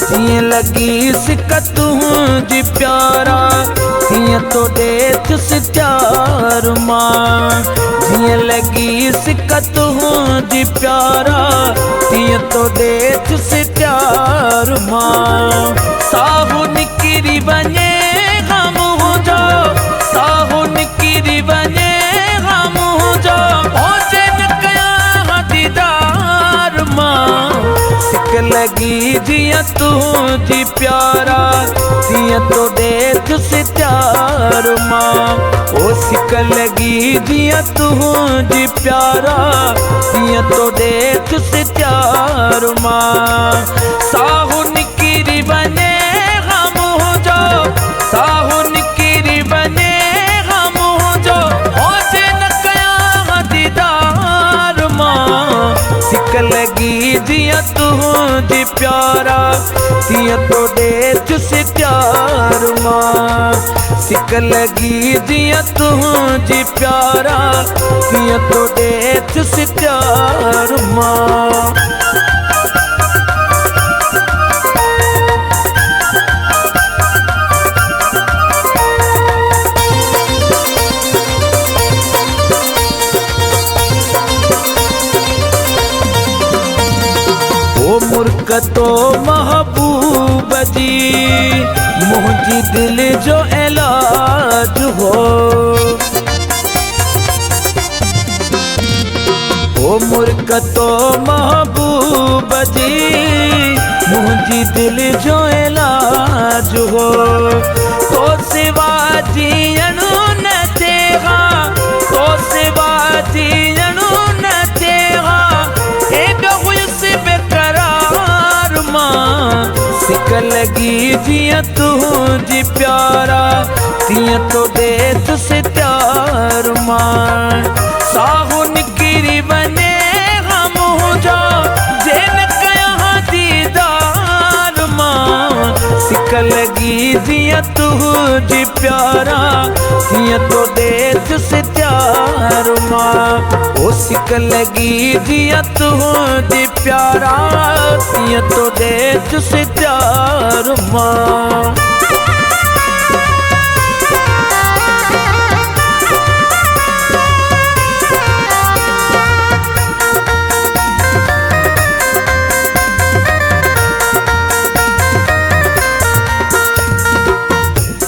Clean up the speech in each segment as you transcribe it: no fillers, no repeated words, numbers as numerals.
जीअं लगी सिक तुंहिंजी प्यारा तीअं तो ॾेथुसि त्यार मां। जीअं लगी सिक तुंहिंजी प्यारा तीअं तो ॾेथुसि त्यार मां। साहु निकिरी वञे ग़म हुजो, साहु निकिरी वञे ग़म हुजो, पहुचे न कयां दीदार मां। सिक लगी जीअं तुंहिंजी प्यारा तीअं तो ॾेथुसि त्यार मां। ओ सिक लगी जीअं तुंहिंजी प्यारा तीअं तो ॾेथुसि त्यार मां। साहु निकिरी वञे ग़म हुजो, साहु निकिरी वञे ग़म हुजो, पहुचे न कयां दीदार मां। सिक लगी जीअं तुंहिंजी प्यारा तीअं तो ॾेथुसि त्यार मां। सिक लगी जीअं तुंहिंजी प्यारा तीअं तो ॾेथुसि त्यार मां। ओ मुर्क तो महबूब जी मुंहिंजी दिल जो इलाज हो। ओ मुर्क तो महबूब जी मुंहिंजी दिल जो इलाज हो। तो सिवा जीअणु न थिएगा, तो सिवा जीअणु न थिएगा, हेॾो हुयुसि बेकरार मां। सिक लगी जीअं तुंहिंजी प्यारा तीअं तो ॾेथुसि त्यार मां। साहु निकिरी वञे ग़म हुजो, जे न कयां दीदार मां। सिक लगी जीअं तुंहिंजी प्यारा तीअं तो ॾेथुसि त्यार मां। ओ सिक लगी जीअं तुंहिंजी प्यारा तीअं तो ॾेथुसि त्यार मां।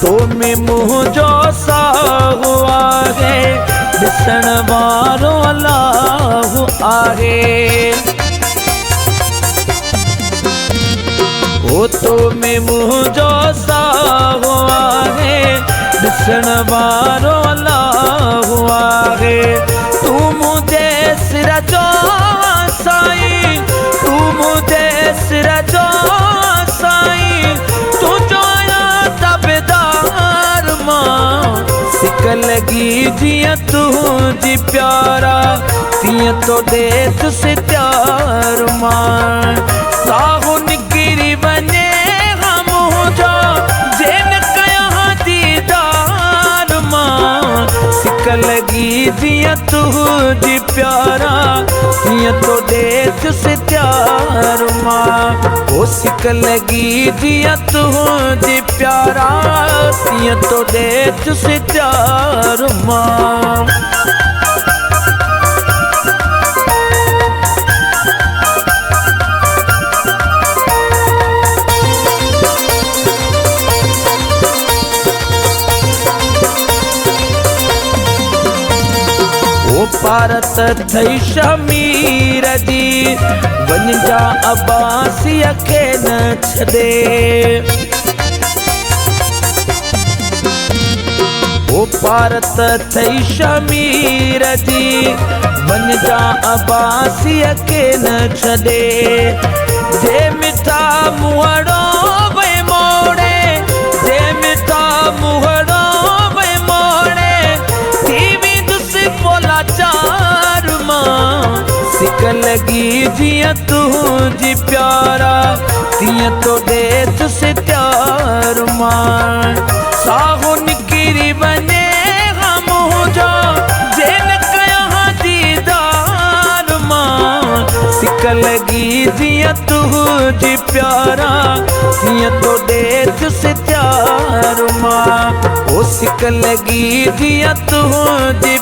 तो में मुंहिंजो साहु आहे, ॾिसण वारो अल्लाह आहे। ओ तो में मुंहिंजो साहु आहे, ॾिसण वारो अल्लाह आहे। तू मुंहिंजे सिर जो साईं, तू मुंहिंजे सिर जो साईं, तुंहिंजो ताबेदार मां। सिक लगी जीअं तुंहिंजी प्यारा तीअं तो ॾेथुसि त्यार मां। साहु निकिरी वञे ग़म हुजो, जे न कयां दीदार मां। सिक लगी जीअं तुंहिंजी प्यारा तीअं तो ॾेथुसि त्यार मां। ओ सिक लगी जीअं तुंहिंजी प्यारा तीअं तो ॾेथुसि त्यार मां। ओ पारत थई शमीर जी वञजा अब्बासीअ खे न छॾे। ओ पारत थई शमीर जी वञजा अब्बासीअ खे न छॾे। जे मिठा मुहड़ो वे मोड़े, जे मिठा मुहड़ो वे मोड़े, थी वेंदुसि पोला चार मां। सिक लगी जीअं तुंहिंजी प्यारा तीअं तो ॾेथुसि त्यार मां। साहु निकिरी वञे ग़म हुजो, जे न कयां दीदार मां। सिक सिक लगी जिया तुझी प्यारा जिया तो देख से प्यार माँ। ओ सिक लगी जिया तुझी